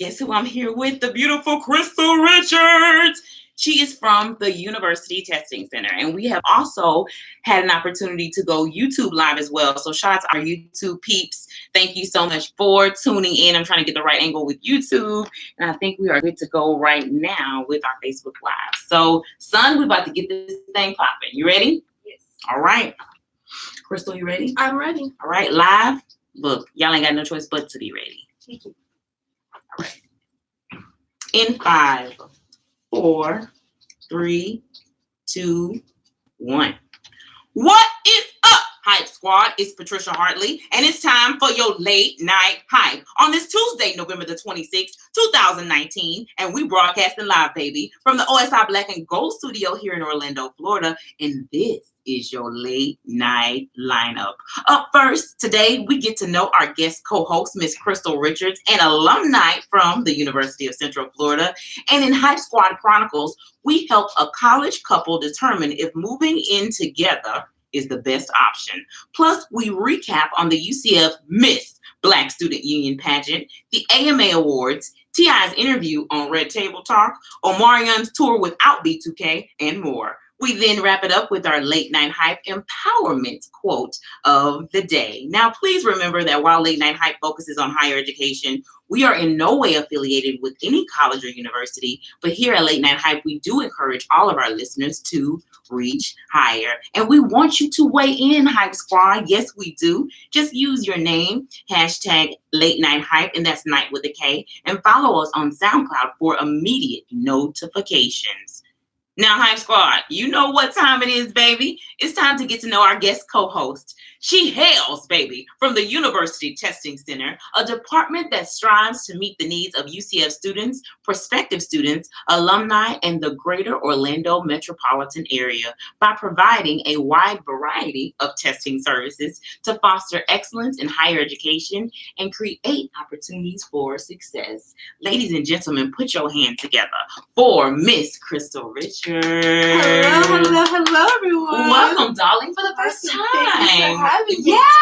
Guess who I'm here with? The beautiful Crystal Richards. She is from the University Testing Center, and we have also had an opportunity to go YouTube live as well. So shout out to our YouTube peeps. Thank you so much for tuning in. I'm trying to get the right angle with YouTube, and I think we are good to go right now with our Facebook Live. So, son, we're about to get this thing popping. You ready? Yes. All right. Crystal, you ready? I'm ready. All right, live. Look, y'all ain't got no choice but to be ready. Thank you. All right. In 5, 4, 3, 2, 1. What is up, Hype Squad? It's Patricia Hartley, and it's time for your late night hype on this Tuesday, November the 26th, 2019, and we broadcasting live, baby, from the OSI Black and Gold studio here in Orlando, Florida, and this is your late night lineup. Up first, today we get to know our guest co-host, Miss Crystal Richards, an alumni from the University of Central Florida. And in Hype Squad Chronicles, we help a college couple determine if moving in together is the best option. Plus, we recap on the UCF Ms. Black Student Union Pageant, the AMA Awards, T.I.'s interview on Red Table Talk, Omarion's tour without B2K, and more. We then wrap it up with our late night hype empowerment quote of the day. Now, please remember that while late night hype focuses on higher education, we are in no way affiliated with any college or university. But here at Late Night Hype, we do encourage all of our listeners to reach higher. And we want you to weigh in, Hype Squad. Yes, we do. Just use your name, hashtag Late Night Hype, and that's night with a K, and follow us on SoundCloud for immediate notifications. Now, Hype Squad, you know what time it is, baby. It's time to get to know our guest co-host. She hails, baby, from the University Testing Center, a department that strives to meet the needs of UCF students, prospective students, alumni, and the greater Orlando metropolitan area by providing a wide variety of testing services to foster excellence in higher education and create opportunities for success. Ladies and gentlemen, put your hands together for Miss Crystal Richards. Hello, everyone. Welcome, darling, for the first time. Thank you for having me. Yes,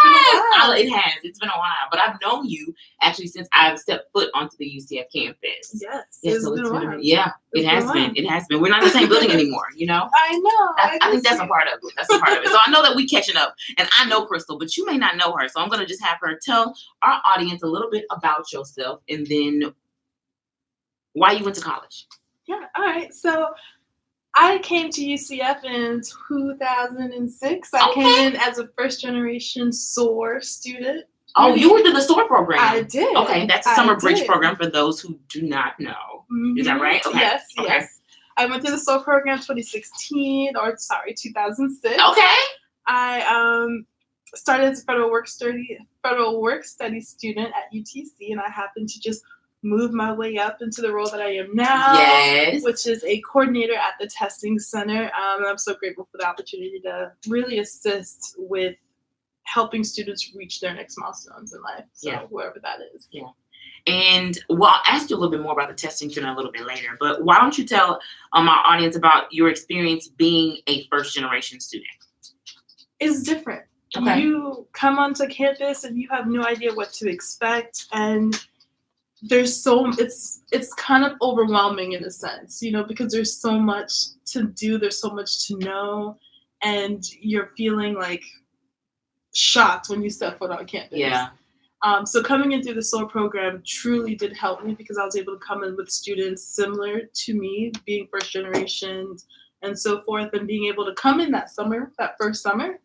it has. It's been a while, but I've known you actually since I've stepped foot onto the UCF campus. Yes, It's been a while. It has been. It has been. We're not in the same building anymore, you know? I know. I think that's a part of it. That's a part of it. So I know that we catching up, and I know Crystal, but you may not know her. So I'm going to just have her tell our audience a little bit about yourself and then why you went to college. Yeah, all right. So I came to UCF in 2006. I came in as a first-generation SOAR student. Oh, you were in the SOAR program. I did. Okay, that's a summer bridge program for those who do not know. Mm-hmm. Is that right? Okay. Yes, okay. yes. I went through the SOAR program 2006. Okay. I started as a federal work study student at UTC, and I happened to just move my way up into the role that I am now, yes, which is a coordinator at the testing center. And I'm so grateful for the opportunity to really assist with helping students reach their next milestones in life. So whoever that is. Yeah. And well, I'll ask you a little bit more about the testing center a little bit later, but why don't you tell our audience about your experience being a first generation student? It's different. Okay. You come onto campus and you have no idea what to expect, and it's kind of overwhelming in a sense, you know, because there's so much to do, there's so much to know, and you're feeling like shocked when you step foot on campus. Yeah. So coming in through the SOAR program truly did help me because I was able to come in with students similar to me, being first generation and so forth, and being able to come in that first summer,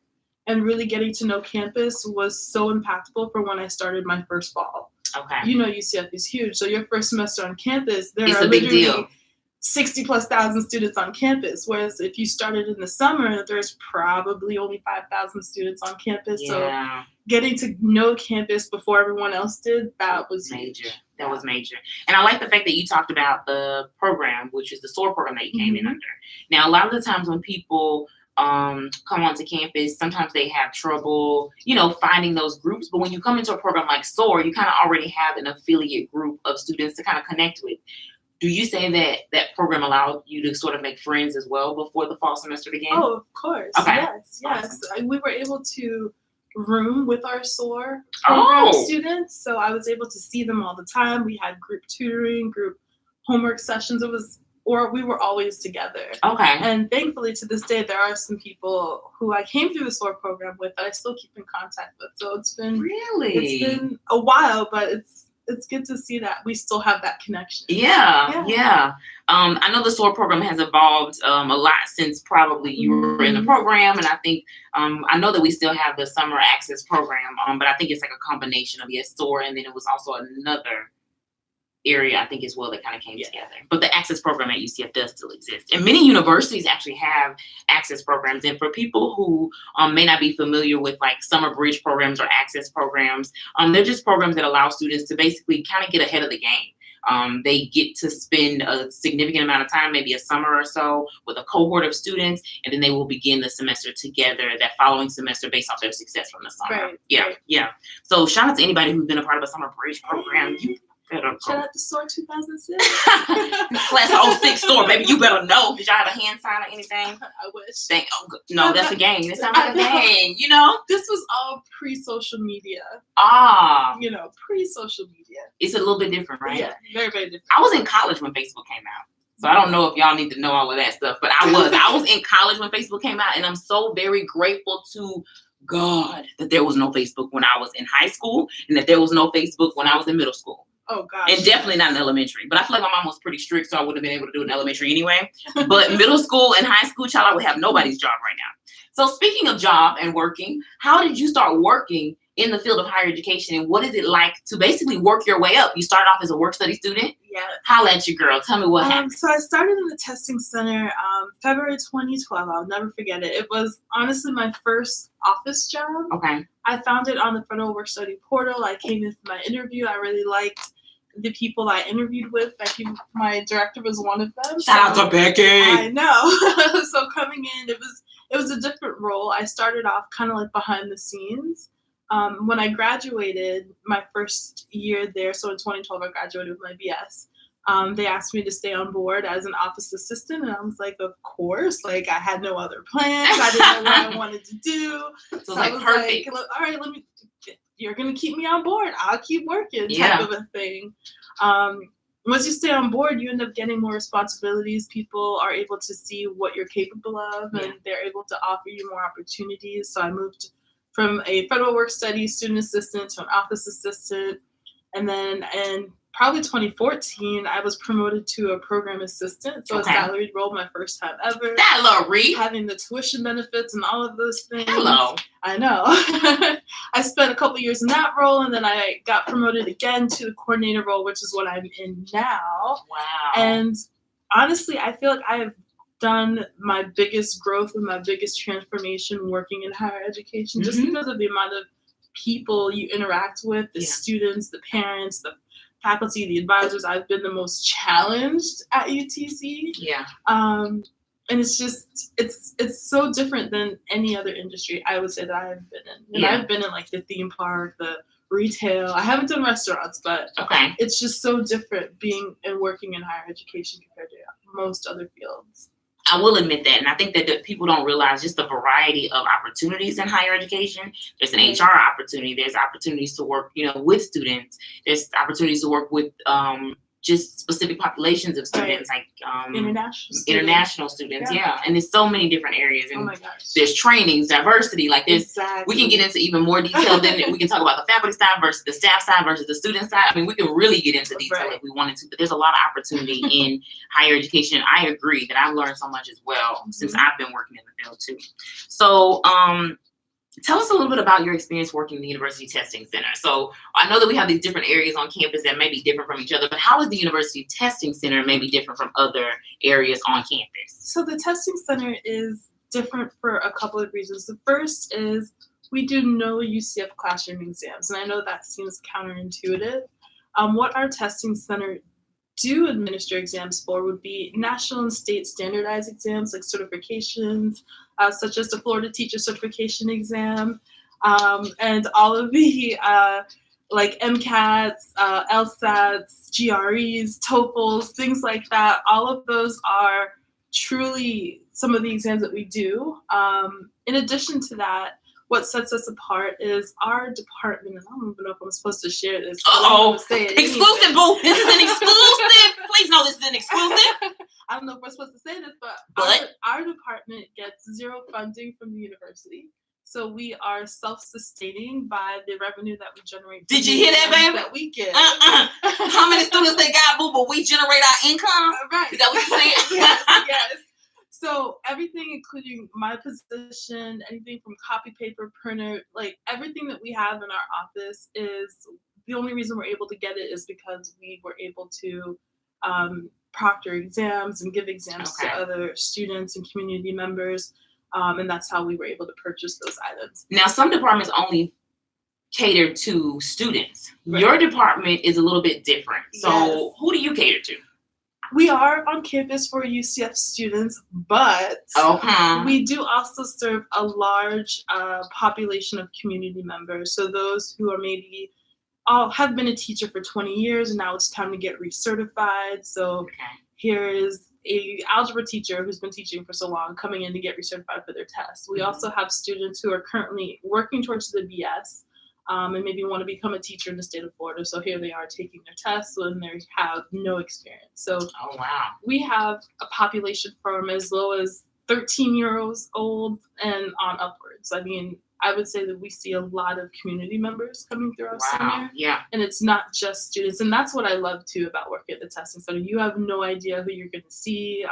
and really getting to know campus was so impactful for when I started my first fall. Okay. You know, UCF is huge. So your first semester on campus, there it's are a big deal. 60,000+ students on campus. Whereas if you started in the summer, there's probably only 5,000 students on campus. Yeah. So getting to know campus before everyone else did, that was major. That was major. And I like the fact that you talked about the program, which is the SOAR program that you came in under. Now, a lot of the times when people come onto campus, sometimes they have trouble, you know, finding those groups. But when you come into a program like SOAR, you kind of already have an affiliate group of students to kind of connect with. Do you say that that program allowed you to sort of make friends as well before the fall semester began? Oh, of course. Okay. Yes. Awesome. We were able to room with our SOAR program Oh. students. So I was able to see them all the time. We had group tutoring, group homework sessions. We were always together. Okay. And thankfully, to this day, there are some people who I came through the SOAR program with that I still keep in contact with. So it's been a while, but it's good to see that we still have that connection. Yeah. I know the SOAR program has evolved a lot since probably you were in the program, and I think I know that we still have the summer access program, but I think it's like a combination of SOAR, and then it was also another area I think as well that kind of came together. But the access program at UCF does still exist, and many universities actually have access programs. And for people who may not be familiar with like summer bridge programs or access programs, they're just programs that allow students to basically kind of get ahead of the game. They get to spend a significant amount of time, maybe a summer or so, with a cohort of students, and then they will begin the semester together that following semester based off their success from the summer. Yeah. So shout out to anybody who's been a part of a summer bridge program. You better shout out to SOAR 2006. Class of 06 SOAR, baby. You better know. Did y'all have a hand sign or anything? I wish. No, that's a game. It sounds like a game, you know? This was all pre-social media. Pre-social media. It's a little bit different, right? Yeah, very, very different. I was in college when Facebook came out. So I don't know if y'all need to know all of that stuff, but I was in college when Facebook came out, and I'm so very grateful to God that there was no Facebook when I was in high school, and that there was no Facebook when I was in middle school. Oh gosh. And definitely not in elementary. But I feel like my mom was pretty strict, so I wouldn't have been able to do it in elementary anyway. But middle school and high school, child, I would have nobody's job right now. So speaking of job and working, how did you start working in the field of higher education, and what is it like to basically work your way up? You started off as a work-study student? Yeah. Holla at you, girl. Tell me what happened. So I started in the testing center February 2012. I'll never forget it. It was honestly my first office job. Okay. I found it on the Federal Work-Study portal. I came in for my interview. I really liked the people I interviewed with. My director was one of them. Shout out to Becky. I know. So coming in, it was a different role. I started off kind of like behind the scenes. When I graduated my first year there, so in 2012 I graduated with my BS. They asked me to stay on board as an office assistant, and I was like, of course. Like, I had no other plans. I didn't know what I wanted to do. So I was perfect. Like, all right, you're going to keep me on board. I'll keep working type of a thing. Once you stay on board, you end up getting more responsibilities. People are able to see what you're capable of, and they're able to offer you more opportunities. So I moved from a federal work study student assistant to an office assistant. And then in probably 2014, I was promoted to a program assistant. So a salaried role, my first time ever. Salary. Having the tuition benefits and all of those things. Hello. I know. I spent a couple years in that role, and then I got promoted again to the coordinator role, which is what I'm in now. Wow. And honestly, I feel like I have done my biggest growth and my biggest transformation working in higher education, just because of the amount of people you interact with, the students, the parents, the faculty, the advisors. I've been the most challenged at UTC. Yeah. And it's just, it's so different than any other industry I would say that I have been in. And I've been in like the theme park, the retail. I haven't done restaurants, but it's just so different being and working in higher education compared to most other fields. I will admit that, and I think that people don't realize just the variety of opportunities in higher education. There's an HR opportunity. There's opportunities to work, with students. There's opportunities to work with just specific populations of students, like international students. Yeah, and there's so many different areas. And there's trainings, diversity. Like we can get into even more detail. Then we can talk about the faculty side versus the staff side versus the student side. I mean, we can really get into detail if we wanted to. But there's a lot of opportunity in higher education. I agree that I've learned so much as well since I've been working in the field too. So, tell us a little bit about your experience working in the University Testing Center. So I know that we have these different areas on campus that may be different from each other, but how is the University Testing Center maybe different from other areas on campus? So the Testing Center is different for a couple of reasons. The first is we do no UCF classroom exams, and I know that seems counterintuitive. What our Testing Center do administer exams for would be national and state standardized exams like certifications, such as the Florida Teacher Certification Exam, and all of the like MCATs, LSATs, GREs, TOEFLs, things like that. All of those are truly some of the exams that we do. In addition to that, what sets us apart is our department, and I don't even know if I'm supposed to share this. Exclusive, boo. This is an exclusive. Please know this is an exclusive. I don't know if we're supposed to say this, but our department gets zero funding from the university. So we are self-sustaining by the revenue that we generate. Did you hear that, baby? That we get. How many students they got, boo? But we generate our income. Right. Is that what you're saying? Yes. So everything, including my position, anything from copy, paper, printer, like everything that we have in our office is the only reason we're able to get it is because we were able to proctor exams and give exams to other students and community members. And that's how we were able to purchase those items. Now, some departments only cater to students. Right. Your department is a little bit different. So who do you cater to? We are on campus for UCF students, but we do also serve a large population of community members. So those who are maybe have been a teacher for 20 years and now it's time to get recertified. So here is a algebra teacher who's been teaching for so long coming in to get recertified for their tests. We also have students who are currently working towards the BS and maybe want to become a teacher in the state of Florida. So here they are taking their tests when they have no experience. So we have a population from as low as 13 years old and on upwards. I mean, I would say that we see a lot of community members coming through our center. Yeah. And it's not just students. And that's what I love too about working at the testing center. You have no idea who you're going to see.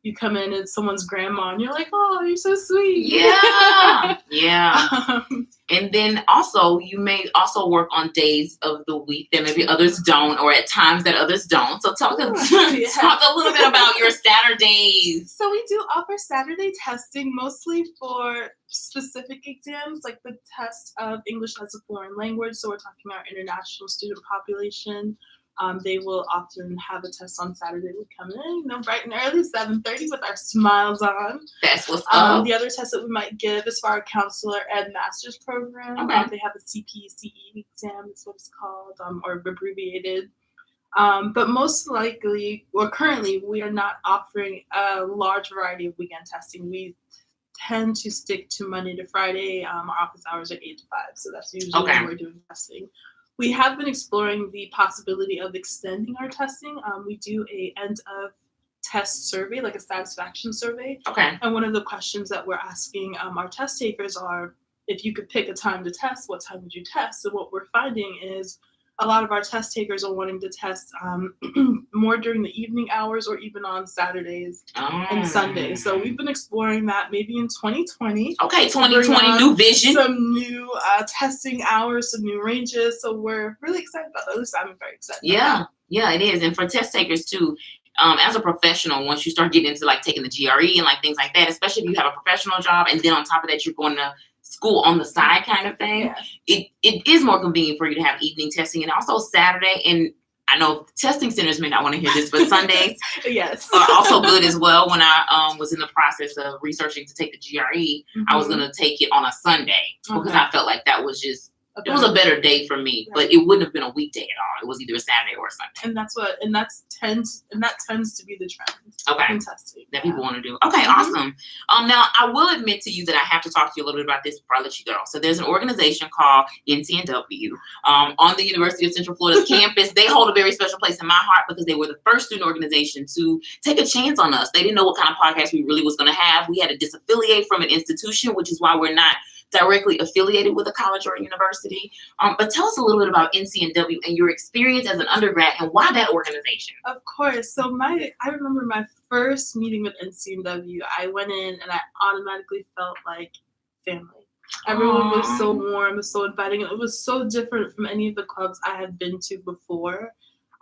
You come in and someone's grandma and you're like, oh, you're so sweet. Yeah. Yeah. And then also you may also work on days of the week that maybe others don't, or at times that others don't. So talk a little bit about your Saturdays. So we do offer Saturday testing mostly for specific exams, like the test of English as a foreign language. So we're talking about international student population. They will often have a test on Saturday. We come in, bright and early, 7:30 with our smiles on. That's what's up. The other test that we might give is for our counselor ed master's program. They have a CPCE exam, is what it's called, or abbreviated. But most likely, or currently, we are not offering a large variety of weekend testing. We tend to stick to Monday to Friday. Our office hours are 8 to 5, so that's usually when we're doing testing. We have been exploring the possibility of extending our testing. We do a end of test survey, like a satisfaction survey. And one of the questions that we're asking our test takers are, if you could pick a time to test, what time would you test? So what we're finding is a lot of our test takers are wanting to test more during the evening hours or even on Saturdays and Sundays. So we've been exploring that maybe in 2020. 2020, new vision. Some new testing hours, some new ranges. So we're really excited about that. At least I'm very excited. Yeah, it is. And for test takers too, as a professional, once you start getting into like taking the GRE and like things like that, especially if you have a professional job and then on top of that you're going to school on the side kind of thing, it is more convenient for you to have evening testing, and also Saturday. And I know testing centers may not want to hear this, but Sundays are also good as well. When I was in the process of researching to take the GRE, I was going to take it on a Sunday because I felt like that was just it was a better day for me, but it wouldn't have been a weekday at all. It was either a Saturday or a Sunday. And that tends to be the trend in testing that people want to do. Awesome. Now I will admit to you that I have to talk to you a little bit about this before I let you go. So there's an organization called NCNW on the University of Central Florida's campus. They hold a very special place in my heart because they were the first student organization to take a chance on us. They didn't know what kind of podcast we really was going to have. We had to disaffiliate from an institution, which is why we're not directly affiliated with a college or a university. But tell us a little bit about NCNW and your experience as an undergrad and why that organization. Of course. So I remember my first meeting with NCNW. I went in and I automatically felt like family. Everyone was so warm, was so inviting, and it was so different from any of the clubs I had been to before.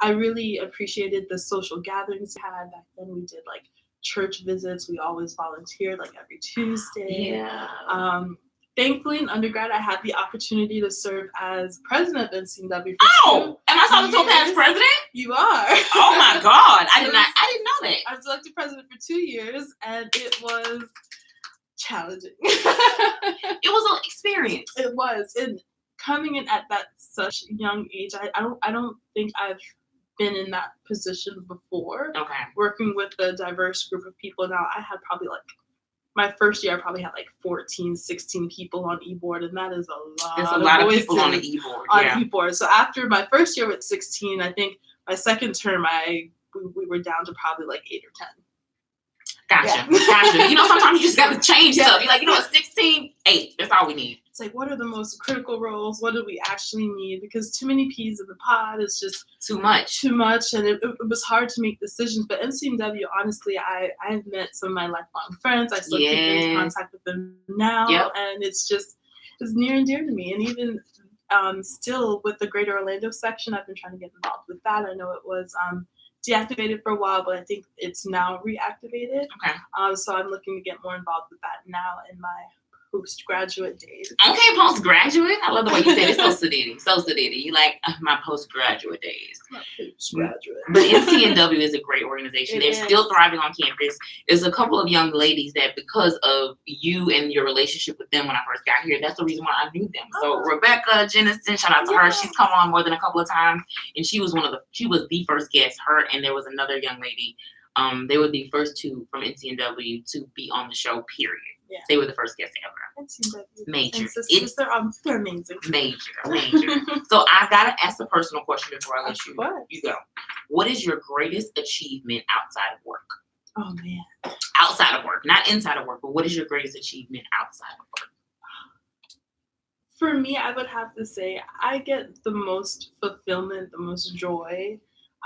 I really appreciated the social gatherings we had. Back then we did like church visits. We always volunteered like every Tuesday. Thankfully, in undergrad, I had the opportunity to serve as president of NCNW. Am I supposed to talk as president? You are. Oh my God! I didn't know that. I was elected president for 2 years, and it was challenging. It was an experience. It was, and coming in at that such young age, I don't think I've been in that position before. Working with a diverse group of people now, I had probably like my first year, I probably had like 14, 16 people on e-board, and that is a lot. There's a lot of voices people on the e-board. on e-board. So after my first year with 16, I think my second term, we were down to probably like 8 or 10. Gotcha. You know, sometimes you just got to change stuff. You're like, you know what, 16, 8. That's all we need. It's like, what are the most critical roles? What do we actually need? Because too many peas in the pod is just too much. And it was hard to make decisions. But NCMW, honestly, I've met some of my lifelong friends. I still keep in contact with them now. And it's near and dear to me. And even still with the Greater Orlando section, I've been trying to get involved with that. I know it was deactivated for a while, but I think it's now reactivated. Okay. So I'm looking to get more involved with that now in my postgraduate days. Okay, postgraduate. I love the way you said it. So sedity. You like my postgraduate days. My postgraduate. But NCNW is a great organization. They're still thriving on campus. There's a couple of young ladies that, because of you and your relationship with them when I first got here, that's the reason why I knew them. So Rebecca Jennison, shout out to her. She's come on more than a couple of times, and she was the first guest. Her and there was another young lady. They were the first two from NCNW to be on the show, period. Yeah. They were the first guests ever. Major. They're amazing. Major. So I gotta ask a personal question before I let you go. What is your greatest achievement outside of work? Oh man. Outside of work, not inside of work, but what is your greatest achievement outside of work? For me, I would have to say I get the most fulfillment, the most joy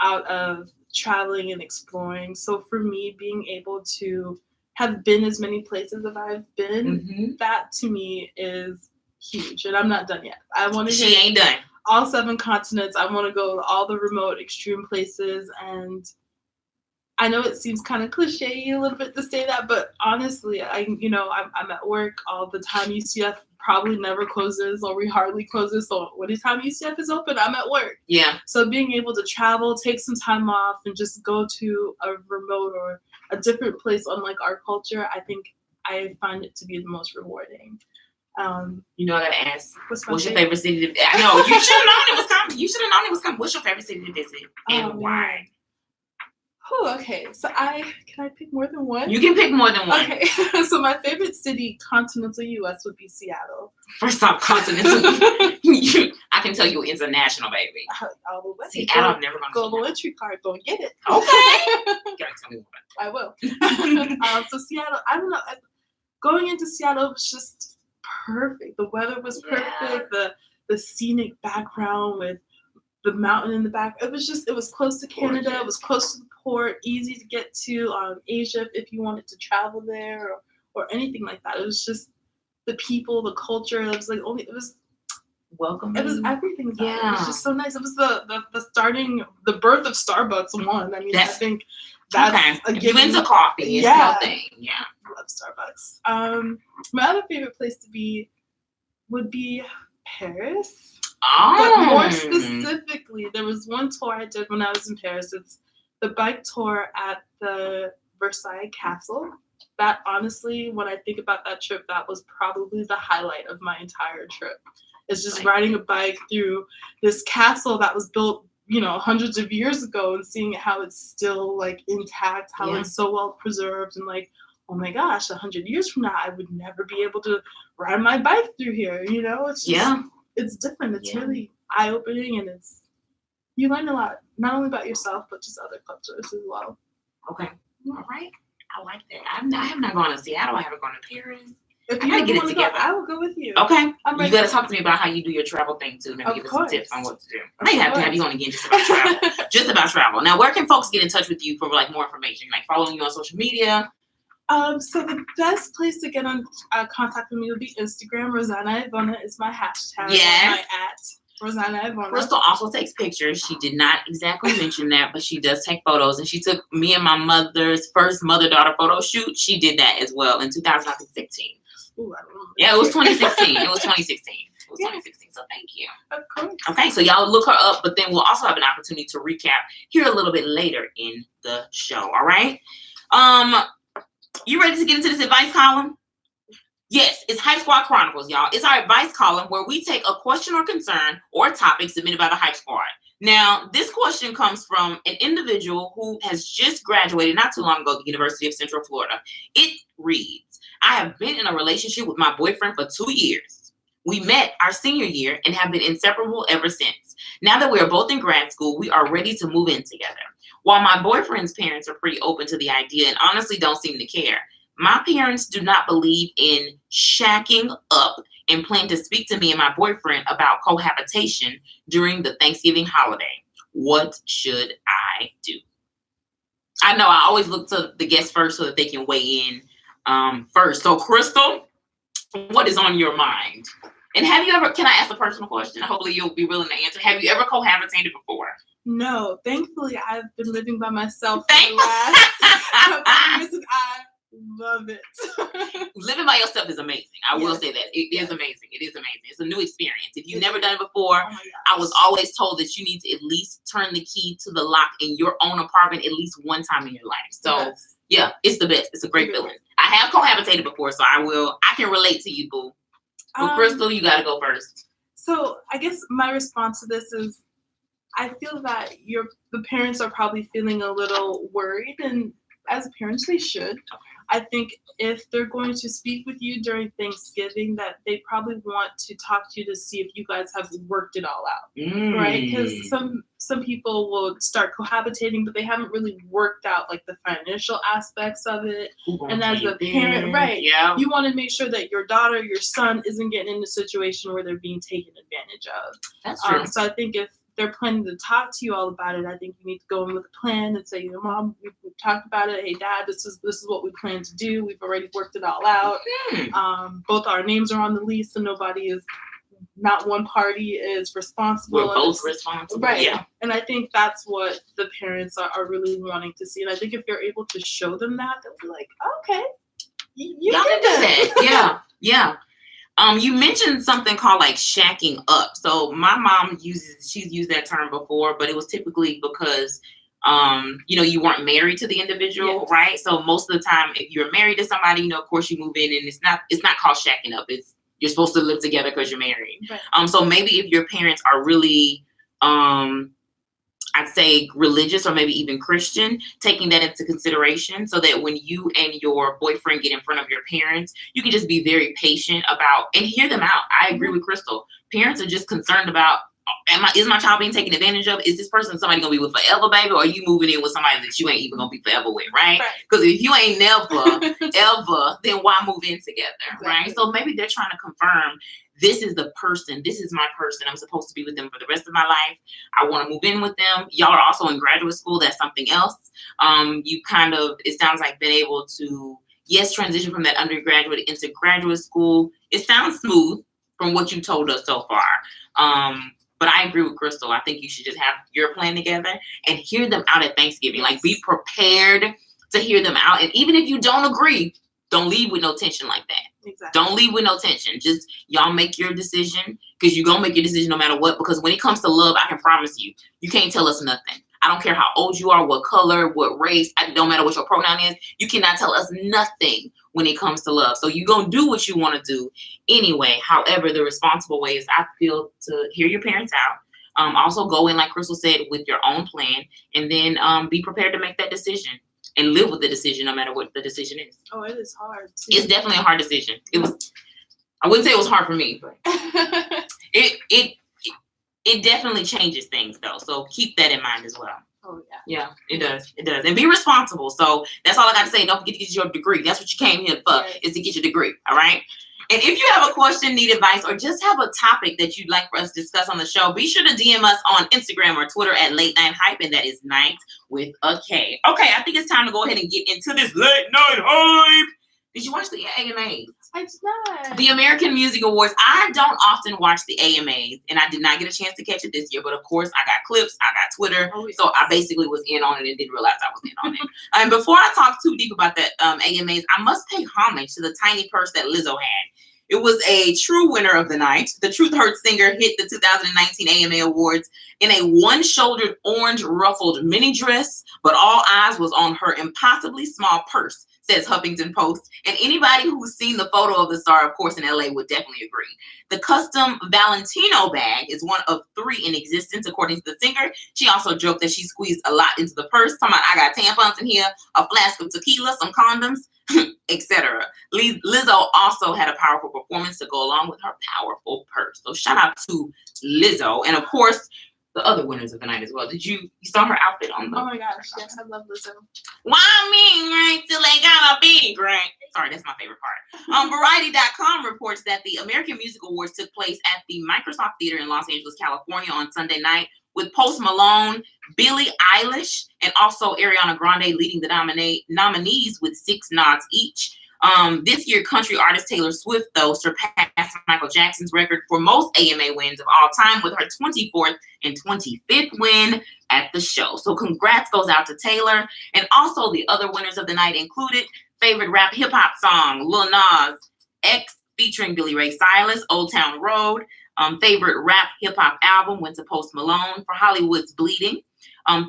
out of traveling and exploring. So for me, being able to have been as many places as I've been, that to me is huge. And I'm not done yet. I want to She ain't done. All 7 continents. I want to go to all the remote, extreme places. And I know it seems kind of cliche a little bit to say that, but honestly, I'm at work all the time. UCF probably never closes, or we hardly closes. So anytime UCF is open, I'm at work. Yeah. So being able to travel, take some time off, and just go to a remote or a different place unlike our culture, I think I find it to be the most rewarding. I gotta ask, what's your favorite city to visit? I know, you should have known it was coming. What's your favorite city to visit and why? Oh, okay. So can I pick more than one? You can pick more than one. Okay. So my favorite city, continental U.S., would be Seattle. First off, continental. I can tell you international, baby. All the way. Seattle, I've never gone to Global entry card, go and get it. Okay. You gotta tell me more. I will. So Seattle, I don't know. Going into Seattle was just perfect. The weather was perfect. The scenic background with the mountain in the back. It was close to Canada. Gorgeous. It was close to the port, easy to get to Asia if you wanted to travel there or anything like that. It was just the people, the culture. It was welcoming. It was everything about it. It was just so nice. It was the birth of Starbucks one. I mean, I think that's okay. You into coffee? Thing. Yeah. I love Starbucks. My other favorite place to be would be Paris. But more specifically, there was one tour I did when I was in Paris. It's the bike tour at the Versailles Castle. That honestly, when I think about that trip, that was probably the highlight of my entire trip. It's just riding a bike through this castle that was built, hundreds of years ago, and seeing how it's still intact, how it's so well preserved, and oh my gosh, 100 years from now, I would never be able to ride my bike through here. It's just, it's different. It's really eye-opening, and you learn a lot, not only about yourself, but just other cultures as well. Okay. All right. I like that. I have not gone to Seattle. I haven't gone to Paris. If you want to go, I will go with you. Okay. You got to talk to me about how you do your travel thing, too. Maybe give us some tips on what to do. I may have to have you on again just about travel. Now, where can folks get in touch with you for more information? Following you on social media? So the best place to get on contact with me would be Instagram. Rosanna Ivona is my hashtag. Yes. My @Rosanna Ivona. Crystal also takes pictures. She did not exactly mention that, but she does take photos. And she took me and my mother's first mother-daughter photo shoot. She did that as well in 2016. Ooh, I don't remember. Yeah, it was 2016. It was 2016. So thank you. Of course. Okay, so y'all look her up, but then we'll also have an opportunity to recap here a little bit later in the show. All right. You ready to get into this advice column? Yes, it's Hype Squad Chronicles, y'all. It's our advice column where we take a question or concern or topic submitted by the Hype Squad. Now, this question comes from an individual who has just graduated not too long ago at the University of Central Florida. It reads, I have been in a relationship with my boyfriend for 2 years. We met our senior year and have been inseparable ever since. Now that we are both in grad school, we are ready to move in together. While my boyfriend's parents are pretty open to the idea and honestly don't seem to care, my parents do not believe in shacking up and plan to speak to me and my boyfriend about cohabitation during the Thanksgiving holiday. What should I do? I know I always look to the guests first so that they can weigh in first. So, Crystal, what is on your mind? And have you ever, can I ask a personal question? Hopefully you'll be willing to answer. Have you ever cohabitated before? No, thankfully I've been living by myself for the last couple of years and I love it. Living by yourself is amazing. I will say that. It is amazing. It is amazing. It's a new experience. If you've never done it before, I was always told that you need to at least turn the key to the lock in your own apartment at least one time in your life. So yeah, it's the best. It's a great feeling. I have cohabitated before, so I can relate to you, boo. But Crystal, you gotta go first. So I guess my response to this is I feel that the parents are probably feeling a little worried, and as parents they should. I think if they're going to speak with you during Thanksgiving, that they probably want to talk to you to see if you guys have worked it all out, right? Because some people will start cohabitating, but they haven't really worked out like the financial aspects of it. And as a parent, right, you want to make sure that your daughter, your son isn't getting in a situation where they're being taken advantage of. That's true. So I think if they're planning to talk to you all about it, I think you need to go in with a plan and say, Mom, we've talked about it. Hey, Dad, this is what we plan to do. We've already worked it all out. Both our names are on the lease, so not one party is responsible. We're both responsible. Right. Yeah. And I think that's what the parents are really wanting to see. And I think if you're able to show them that, they'll be like, okay, you can do that. Yeah. You mentioned something called like shacking up. So my mom she's used that term before, but it was typically because, you weren't married to the individual, right? So most of the time, if you're married to somebody, of course you move in, and it's not called shacking up. You're supposed to live together because you're married. Right. So maybe if your parents are really, I'd say religious or maybe even Christian, taking that into consideration so that when you and your boyfriend get in front of your parents, you can just be very patient about and hear them out. I agree with Crystal. Parents are just concerned about, is my child being taken advantage of? Is this person somebody gonna be with forever, baby? Or are you moving in with somebody that you ain't even gonna be forever with, right? Because if you ain't never, ever, then why move in together, right? So maybe they're trying to confirm, this is the person, this is my person. I'm supposed to be with them for the rest of my life. I want to move in with them. Y'all are also in graduate school. That's something else. You kind of, it sounds like been able to, transition from that undergraduate into graduate school. It sounds smooth from what you told us so far. But I agree with Crystal. I think you should just have your plan together and hear them out at Thanksgiving. Like, be prepared to hear them out. And even if you don't agree, don't leave with no tension like that. Exactly. Don't leave with no tension. Just y'all make your decision, because you're going to make your decision no matter what. Because when it comes to love, I can promise you, you can't tell us nothing. I don't care how old you are, what color, what race. It don't matter what your pronoun is. You cannot tell us nothing when it comes to love. So you're going to do what you want to do anyway. However, the responsible way is, I feel, to hear your parents out. Also go in, like Crystal said, with your own plan, and then be prepared to make that decision and live with the decision no matter what the decision is. Oh, it is hard too. It's definitely a hard decision. I wouldn't say it was hard for me, but it definitely changes things though. So keep that in mind as well. Oh yeah. Yeah, it does. It does. And be responsible. So that's all I got to say. Don't forget to get your degree. That's what you came here for, is to get your degree. All right. And if you have a question, need advice, or just have a topic that you'd like for us to discuss on the show, be sure to DM us on Instagram or Twitter at Late Night Hype, and that is night with a K. Okay, I think it's time to go ahead and get into this Late Night Hype. Did you watch the AMAs? I did not. The American Music Awards. I don't often watch the AMAs, and I did not get a chance to catch it this year. But of course, I got clips, I got Twitter, so I basically was in on it and didn't realize I was in on it. And before I talk too deep about that AMAs, I must pay homage to the tiny purse that Lizzo had. It was a true winner of the night. The Truth Hurts singer hit the 2019 AMA Awards in a one-shouldered orange ruffled mini dress, but all eyes was on her impossibly small purse, says Huffington Post. And anybody who's seen the photo of the star, of course, in LA would definitely agree. The custom Valentino bag is one of 3 in existence, according to the singer. She also joked that she squeezed a lot into the purse. Talking about, I got tampons in here, a flask of tequila, some condoms. etc. Lizzo also had a powerful performance to go along with her powerful purse. So shout out to Lizzo. And of course, the other winners of the night as well. You saw her outfit on the... Oh my gosh, yes, I love Lizzo. Why me right till they gotta be great? Sorry, that's my favorite part. Variety.com reports that the American Music Awards took place at the Microsoft Theater in Los Angeles, California on Sunday night, with Post Malone, Billie Eilish, and also Ariana Grande leading the nominees with 6 nods each. This year, country artist Taylor Swift, though, surpassed Michael Jackson's record for most AMA wins of all time with her 24th and 25th win at the show. So congrats goes out to Taylor. And also the other winners of the night included favorite rap hip-hop song, Lil Nas X featuring Billy Ray Cyrus, Old Town Road. Favorite rap hip-hop album went to Post Malone for Hollywood's Bleeding.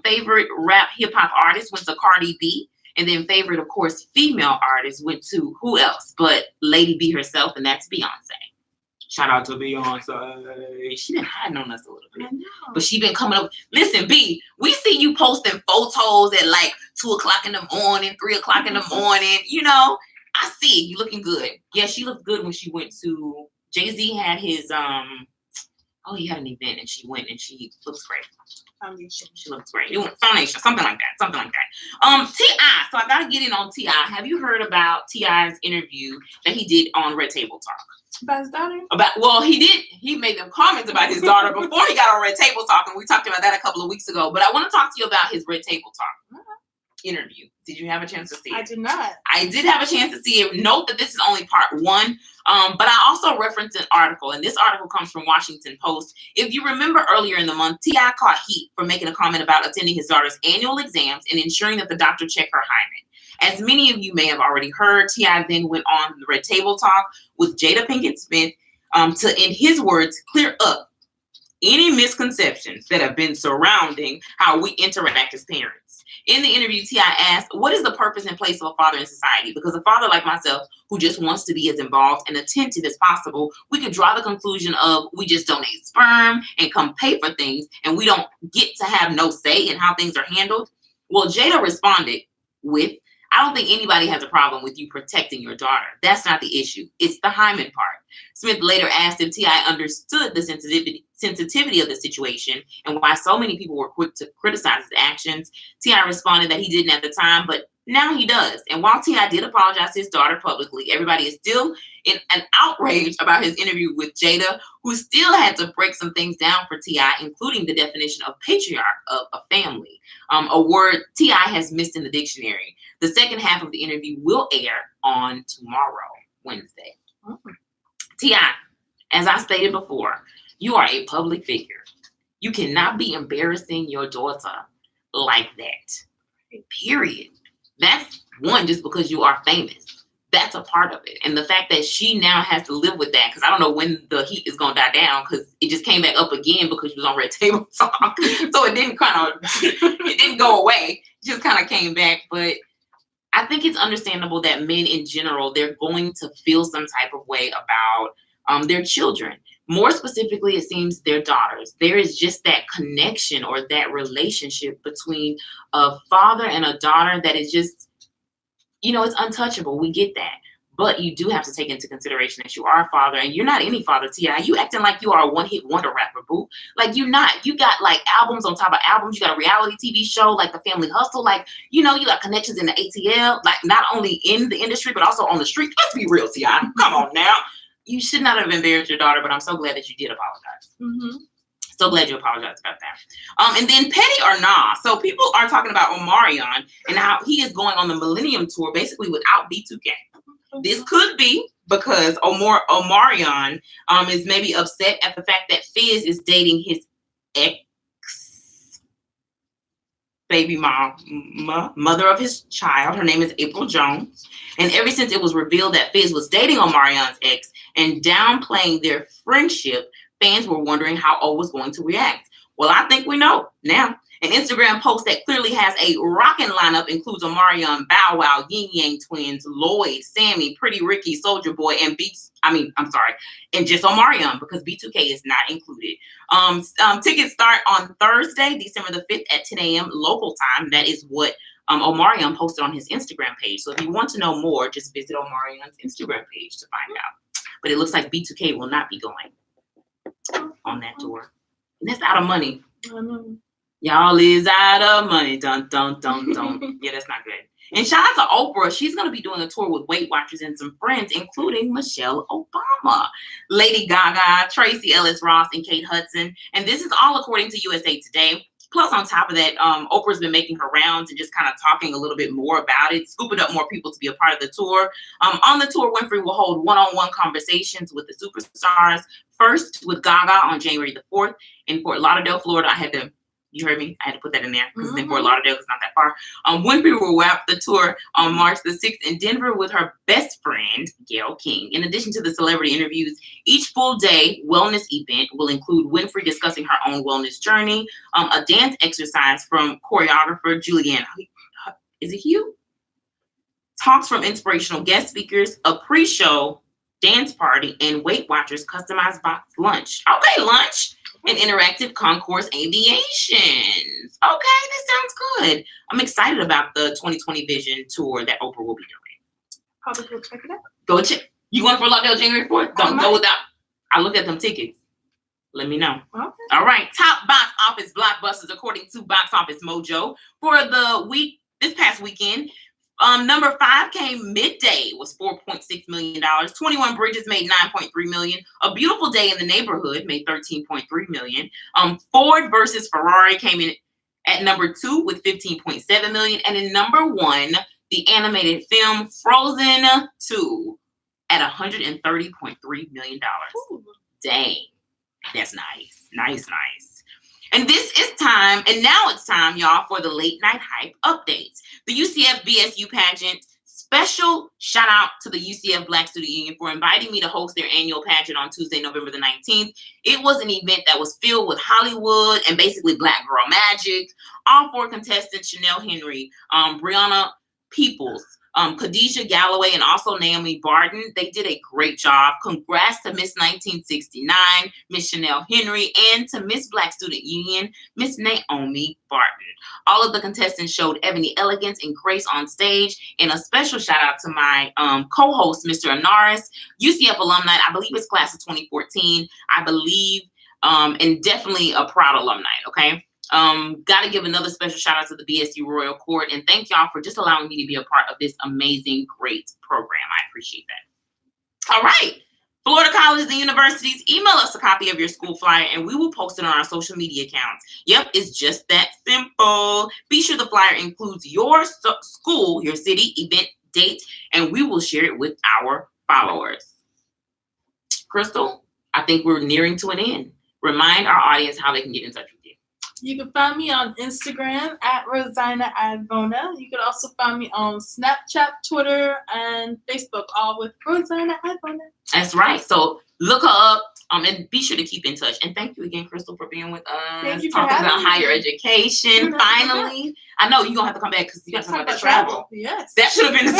Favorite rap hip-hop artist went to Cardi B. And then favorite, of course, female artist went to who else but Lady B herself, and that's Beyonce. Shout out to Beyonce. She been hiding on us a little bit. I know. But she been coming up. Listen, B, we see you posting photos at like 2 o'clock in the morning, 3 o'clock in the morning. You know, I see you looking good. Yeah, she looked good when she went to... Jay-Z had his, he had an event and she went and she looks great. Foundation. She looks great. Foundation, something like that. T.I. So I got to get in on T.I. Have you heard about T.I.'s interview that he did on Red Table Talk? About his daughter? He made them comments about his daughter before he got on Red Table Talk, and we talked about that a couple of weeks ago. But I want to talk to you about his Red Table Talk interview. Did you have a chance to see it? I did not. I did have a chance to see it. Note that this is only part 1, but I also referenced an article, and this article comes from Washington Post. If you remember earlier in the month, T.I. caught heat for making a comment about attending his daughter's annual exams and ensuring that the doctor checked her hymen. As many of you may have already heard, T.I. then went on the Red Table Talk with Jada Pinkett Smith to, in his words, clear up any misconceptions that have been surrounding how we interact as parents. In the interview, T.I. asked, what is the purpose and place of a father in society? Because a father like myself, who just wants to be as involved and attentive as possible, we could draw the conclusion of we just donate sperm and come pay for things, and we don't get to have no say in how things are handled. Well, Jada responded with, I don't think anybody has a problem with you protecting your daughter. That's not the issue. It's the hymen part. Smith later asked if T.I. understood the sensitivity of the situation and why so many people were quick to criticize his actions. T.I. responded that he didn't at the time, but now he does. And while T.I. did apologize to his daughter publicly, everybody is still in an outrage about his interview with Jada, who still had to break some things down for T.I., including the definition of patriarch of a family, a word T.I. has missed in the dictionary. The second half of the interview will air on tomorrow, Wednesday. T.I., as I stated before, you are a public figure. You cannot be embarrassing your daughter like that. Period. That's one, just because you are famous. That's a part of it. And the fact that she now has to live with that, because I don't know when the heat is going to die down, because it just came back up again because she was on Red Table Talk. So it didn't go away. It just kind of came back. But I think it's understandable that men in general, they're going to feel some type of way about their children. More specifically, it seems their daughters. There is just that connection or that relationship between a father and a daughter that is just, it's untouchable. We get that. But you do have to take into consideration that you are a father, and you're not any father, T.I. You acting like you are a one-hit wonder rapper, boo. Like, you're not. You got, like, albums on top of albums. You got a reality TV show, like The Family Hustle. Like, you got connections in the ATL, like, not only in the industry, but also on the street. Let's be real, T.I. Come on now. You should not have embarrassed your daughter, but I'm so glad that you did apologize. Mm-hmm. So glad you apologized about that. And then Petty or Nah. So people are talking about Omarion and how he is going on the Millennium Tour basically without B2K. This could be because Omarion is maybe upset at the fact that Fizz is dating his ex baby mother of his child. Her name is April Jones. And ever since it was revealed that Fizz was dating Omarion's ex and downplaying their friendship, fans were wondering how O was going to react. Well, I think we know now. An Instagram post that clearly has a rockin' lineup includes Omarion, Bow Wow, Yin Yang Twins, Lloyd, Sammy, Pretty Ricky, Soulja Boy, and and just Omarion, because B2K is not included. Tickets start on Thursday, December the 5th at 10 a.m. local time. That is what Omarion posted on his Instagram page. So if you want to know more, just visit Omarion's Instagram page to find out. But it looks like B2K will not be going on that tour. And that's out of money. Y'all is out of money. Dun, dun, dun, dun. Yeah, that's not good. And shout out to Oprah. She's going to be doing a tour with Weight Watchers and some friends, including Michelle Obama, Lady Gaga, Tracy Ellis Ross, and Kate Hudson. And this is all according to USA Today. Plus, on top of that, Oprah's been making her rounds and just kind of talking a little bit more about it, scooping up more people to be a part of the tour. On the tour, Winfrey will hold one-on-one conversations with the superstars. First with Gaga on January the 4th in Fort Lauderdale, Florida. You heard me? I had to put that in there because it's in Fort Lauderdale. It's not that far. Winfrey will wrap the tour on March the 6th in Denver with her best friend, Gayle King. In addition to the celebrity interviews, each full-day wellness event will include Winfrey discussing her own wellness journey, a dance exercise from choreographer Julianne. Is it Hugh? Talks from inspirational guest speakers, a pre-show dance party, and Weight Watchers customized box lunch. Okay, lunch. And interactive concourse aviations. Okay, this sounds good. I'm excited about the 2020 Vision tour that Oprah will be doing. Probably go check it out. Go check. You going for Lauderdale January 4th? Don't go without. I look at them tickets. Let me know. Okay. All right. Top box office blockbusters according to Box Office Mojo for the week. This past weekend. Number 5 came midday, was $4.6 million. 21 Bridges made $9.3 million. A Beautiful Day in the Neighborhood made $13.3 million. Ford versus Ferrari came in at number 2 with $15.7 million. And in number 1, the animated film Frozen 2 at $130.3 million. Ooh. Dang, that's nice. Nice. And this is time, and now it's time, y'all, for the late night hype updates. The UCF BSU pageant. Special shout out to the UCF Black Student Union for inviting me to host their annual pageant on Tuesday, November the 19th. It was an event that was filled with Hollywood and basically Black girl magic. All 4 contestants, Chanel Henry, Brianna Peoples, Khadijah Galloway, and also Naomi Barton, they did a great job. Congrats to Miss 1969, Miss Chanel Henry, and to Miss Black Student Union, Miss Naomi Barton. All of the contestants showed ebony elegance and grace on stage, and a special shout out to my co-host, Mr. Anaris, UCF alumni. I believe it's class of 2014. I believe, and definitely a proud alumni, okay? Got to give another special shout out to the BSU Royal Court, and thank y'all for just allowing me to be a part of this amazing, great program. I appreciate that. All right. Florida colleges and universities, email us a copy of your school flyer and we will post it on our social media accounts. Yep, it's just that simple. Be sure the flyer includes your school, your city, event, date, and we will share it with our followers. Crystal, I think we're nearing to an end. Remind our audience how they can get in touch with you. You can find me on Instagram at Rosina Advona. You can also find me on Snapchat, Twitter, and Facebook, all with Rosina Advona. That's right. So look her up and be sure to keep in touch. And thank you again, Crystal, for being with us. Thank you talking for about having higher me. education. Finally. I know you're going to have to come back because you got to talk about that travel. Yes. That should have been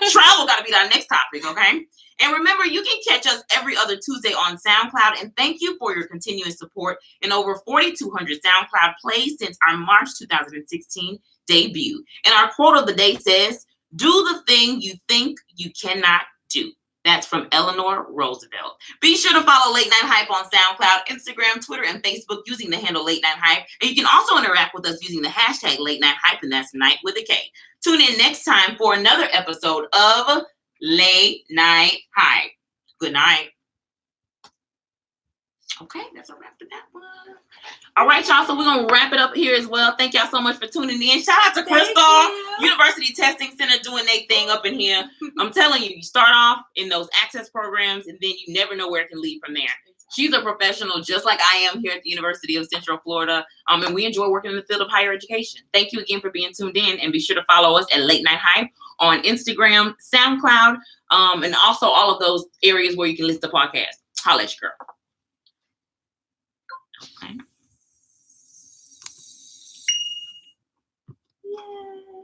travel got to be our next topic, okay? And remember, you can catch us every other Tuesday on SoundCloud. And thank you for your continuous support in over 4,200 SoundCloud plays since our March 2016 debut. And our quote of the day says, "Do the thing you think you cannot do." That's from Eleanor Roosevelt. Be sure to follow Late Night Hype on SoundCloud, Instagram, Twitter, and Facebook using the handle Late Night Hype. And you can also interact with us using the hashtag Late Night Hype, and that's night with a K. Tune in next time for another episode of Late Night Hype. Good night. Okay, that's a wrap for that one. All right, y'all. So we're going to wrap it up here as well. Thank y'all so much for tuning in. Shout out to Crystal, University Testing Center doing their thing up in here. I'm telling you, you start off in those access programs and then you never know where it can lead from there. She's a professional just like I am here at the University of Central Florida. And we enjoy working in the field of higher education. Thank you again for being tuned in, and be sure to follow us at Late Night Hype on Instagram, SoundCloud, and also all of those areas where you can listen to podcasts. Holla at your girl. Okay.